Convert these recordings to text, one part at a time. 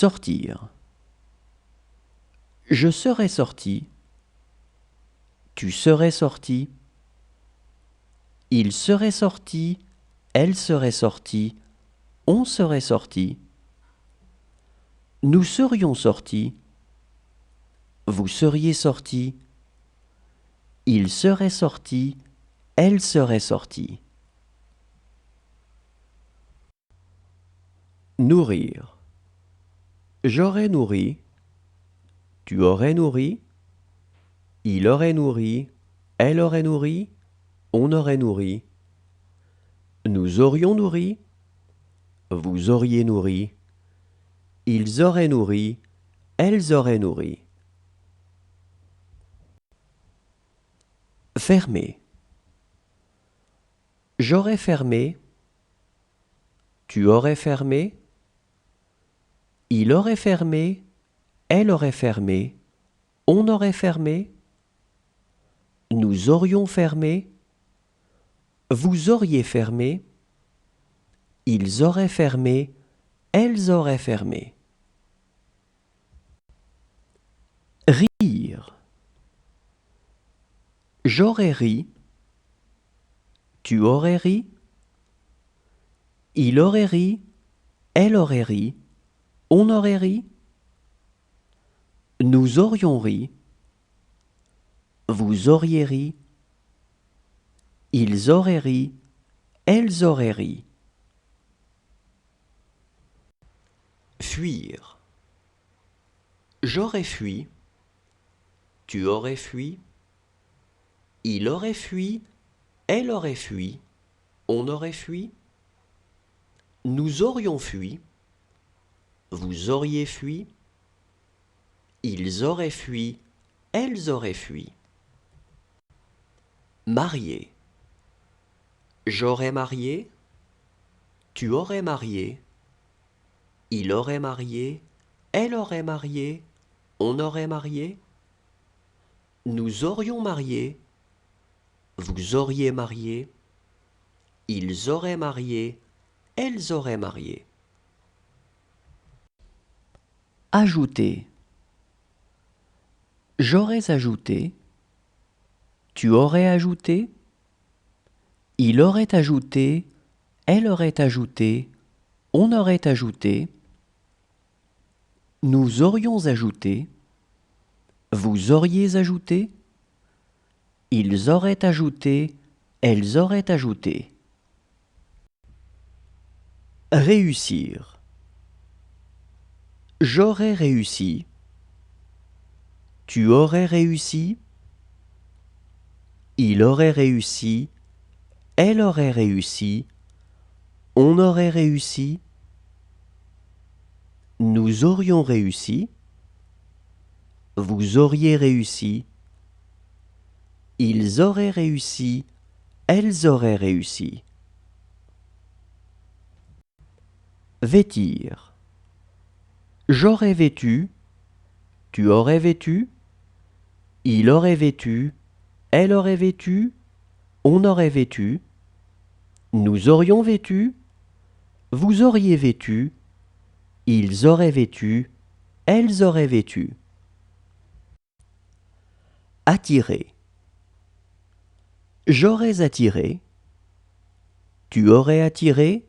Sortir. Je serais sorti. Tu serais sorti. Il serait sorti. Elle serait sortie. On serait sorti. Nous serions sortis. Vous seriez sorti. Il serait sorti. Elle serait sortie. Nourrir. J'aurais nourri. Tu aurais nourri. Il aurait nourri. Elle aurait nourri. On aurait nourri. Nous aurions nourri. Vous auriez nourri. Ils auraient nourri. Elles auraient nourri. Fermer. J'aurais fermé. Tu aurais fermé. Il aurait fermé. Elle aurait fermé. On aurait fermé. Nous aurions fermé. Vous auriez fermé. Ils auraient fermé. Elles auraient fermé. Rire. J'aurais ri. Tu aurais ri. Il aurait ri. Elle aurait ri. On aurait ri. Nous aurions ri. Vous auriez ri. Ils auraient ri. Elles auraient ri. Fuir. J'aurais fui. Tu aurais fui. Il aurait fui. Elle aurait fui. On aurait fui. Nous aurions fui. Vous auriez fui. Ils auraient fui. Elles auraient fui. Marier. J'aurais marié. Tu aurais marié. Il aurait marié. Elle aurait marié. On aurait marié. Nous aurions marié. Vous auriez marié. Ils auraient marié. Elles auraient marié. Ajouter. J'aurais ajouté. Tu aurais ajouté. Il aurait ajouté. Elle aurait ajouté. On aurait ajouté. Nous aurions ajouté. Vous auriez ajouté. Ils auraient ajouté. Elles auraient ajouté. Réussir. J'aurais réussi. Tu aurais réussi. Il aurait réussi. Elle aurait réussi. On aurait réussi. Nous aurions réussi. Vous auriez réussi. Ils auraient réussi. Elles auraient réussi. Vêtir. J'aurais vêtu. Tu aurais vêtu. Il aurait vêtu. Elle aurait vêtu. On aurait vêtu. Nous aurions vêtu. Vous auriez vêtu. Ils auraient vêtu. Elles auraient vêtu. Attirer. J'aurais attiré. Tu aurais attiré.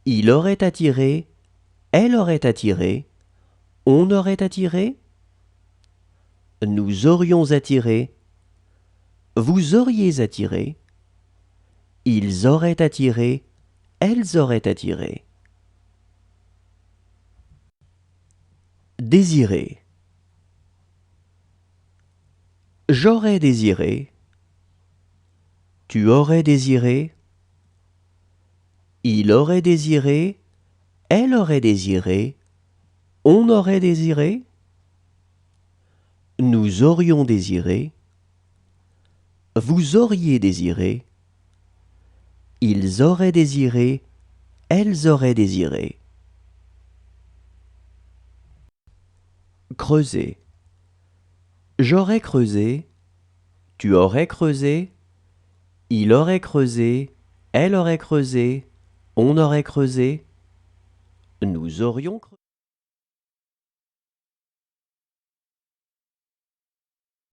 Il aurait attiré. Elle aurait attiré. On aurait attiré. Nous aurions attiré. Vous auriez attiré. Ils auraient attiré. Elles auraient attiré. Désirer. J'aurais désiré. Tu aurais désiré. Il aurait désiré. Elle aurait désiré. On aurait désiré. Nous aurions désiré. Vous auriez désiré. Ils auraient désiré. Elles auraient désiré. Creuser. J'aurais creusé. Tu aurais creusé. Il aurait creusé. Elle aurait creusé. On aurait creusé. Nous aurions creusé.